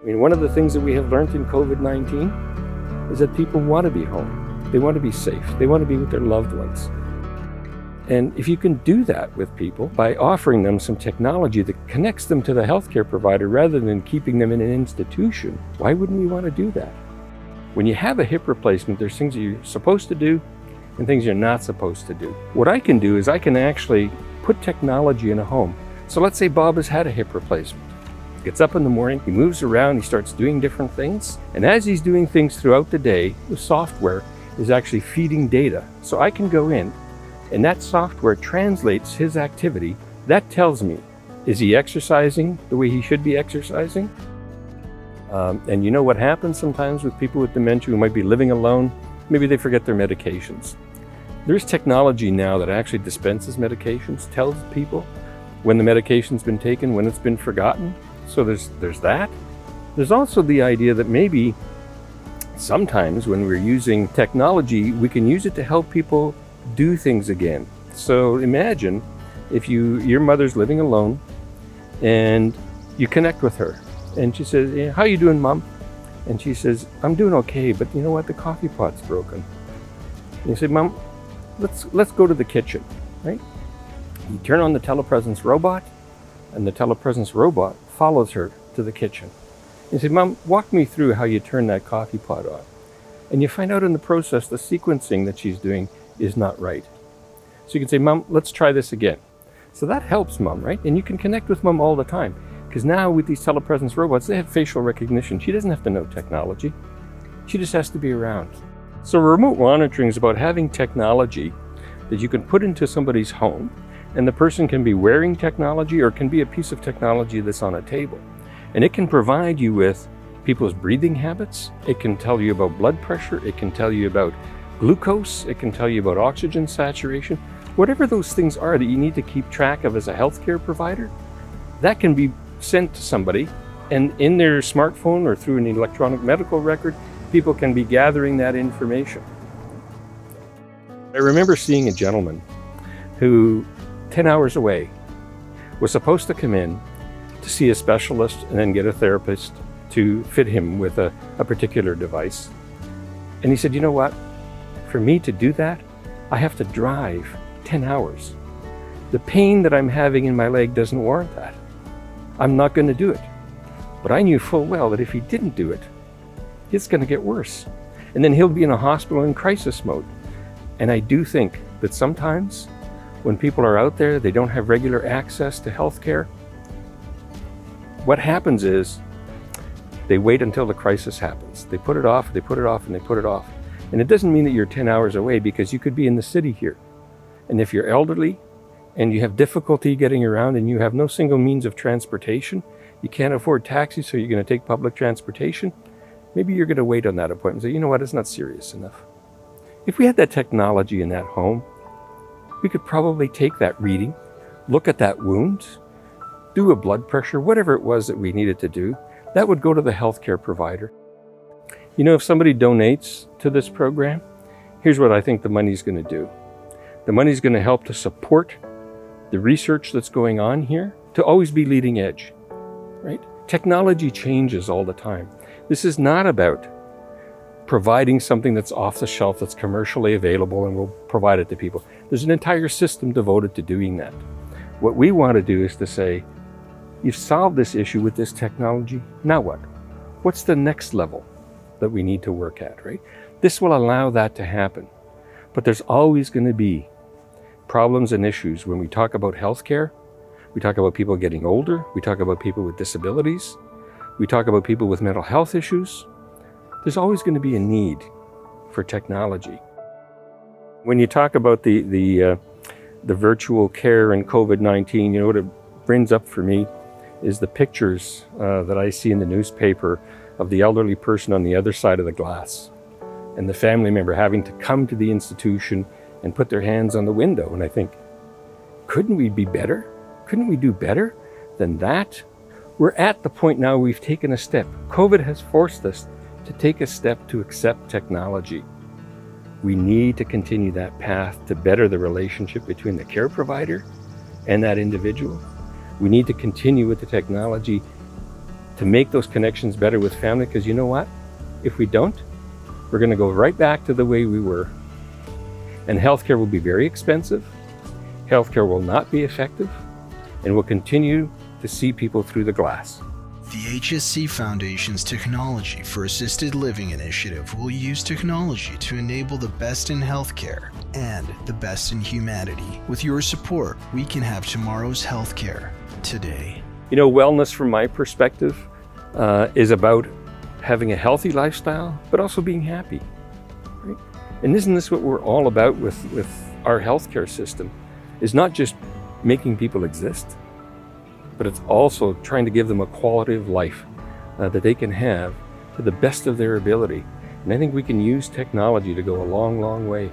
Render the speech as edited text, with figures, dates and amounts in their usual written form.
I mean, one of the things that we have learned in COVID-19 is that people want to be home. They want to be safe. They want to be with their loved ones. And if you can do that with people by offering them some technology that connects them to the healthcare provider rather than keeping them in an institution, why wouldn't we want to do that? When you have a hip replacement, there's things that you're supposed to do and things you're not supposed to do. What I can do is I can actually put technology in a home. So let's say Bob has had a hip replacement. He gets up in the morning, he moves around, he starts doing different things. And as he's doing things throughout the day, the software is actually feeding data. So I can go in and that software translates his activity. That tells me, is he exercising the way he should be exercising? And you know what happens sometimes with people with dementia who might be living alone? Maybe they forget their medications. There's technology now that actually dispenses medications, tells people when the medication's been taken, when it's been forgotten. So there's that. There's also the idea that maybe sometimes when we're using technology, we can use it to help people do things again. So imagine if your mother's living alone and you connect with her and she says, "Yeah, how you doing, Mom?" And she says, "I'm doing okay, but you know what? The coffee pot's broken." And you say, "Mom, let's go to the kitchen," right? You turn on the telepresence robot and the telepresence robot follows her to the kitchen. You say, "Mom, walk me through how you turn that coffee pot on." And you find out in the process the sequencing that she's doing is not right. So you can say, "Mom, let's try this again." So that helps Mom, right? And you can connect with Mom all the time. Because now with these telepresence robots, they have facial recognition. She doesn't have to know technology. She just has to be around. So remote monitoring is about having technology that you can put into somebody's home, and the person can be wearing technology or it can be a piece of technology that's on a table. And it can provide you with people's breathing habits. It can tell you about blood pressure. It can tell you about glucose. It can tell you about oxygen saturation. Whatever those things are that you need to keep track of as a healthcare provider, that can be sent to somebody, and in their smartphone or through an electronic medical record, people can be gathering that information. I remember seeing a gentleman who 10 hours away was supposed to come in to see a specialist and then get a therapist to fit him with a particular device. And he said, "You know what? For me to do that, I have to drive 10 hours. The pain that I'm having in my leg doesn't warrant that. I'm not going to do it." But I knew full well that if he didn't do it, it's going to get worse. And then he'll be in a hospital in crisis mode. And I do think that sometimes when people are out there, they don't have regular access to health care. What happens is they wait until the crisis happens. They put it off, they put it off, and they put it off. And it doesn't mean that you're 10 hours away, because you could be in the city here. And if you're elderly and you have difficulty getting around and you have no single means of transportation, you can't afford taxis, so you're going to take public transportation, maybe you're going to wait on that appointment and say, "You know what, it's not serious enough." If we had that technology in that home, we could probably take that reading, look at that wound, do a blood pressure, whatever it was that we needed to do. That would go to the healthcare provider. You know, if somebody donates to this program, here's what I think the money's going to do. The money's going to help to support the research that's going on here, to always be leading edge, right? Technology changes all the time. This is not about providing something that's off the shelf, that's commercially available, and we'll provide it to people. There's an entire system devoted to doing that. What we want to do is to say, you've solved this issue with this technology, now what? What's the next level that we need to work at, right? This will allow that to happen. But there's always going to be problems and issues when we talk about healthcare. We talk about people getting older. We talk about people with disabilities. We talk about people with mental health issues. There's always going to be a need for technology. When you talk about the virtual care and COVID-19, you know what it brings up for me is the pictures that I see in the newspaper of the elderly person on the other side of the glass, and the family member having to come to the institution and put their hands on the window. And I think, couldn't we be better? Couldn't we do better than that? We're at the point now we've taken a step. COVID has forced us to take a step to accept technology. We need to continue that path to better the relationship between the care provider and that individual. We need to continue with the technology to make those connections better with family, because you know what? If we don't, we're going to go right back to the way we were. And healthcare will be very expensive. Healthcare will not be effective, and we'll continue to see people through the glass. The HSC Foundation's Technology for Assisted Living initiative will use technology to enable the best in healthcare and the best in humanity. With your support, we can have tomorrow's healthcare today. You know, wellness from my perspective is about having a healthy lifestyle, but also being happy. Right? And isn't this what we're all about with our healthcare system? Is not just making people exist, but it's also trying to give them a quality of life that they can have to the best of their ability. And I think we can use technology to go a long, long way.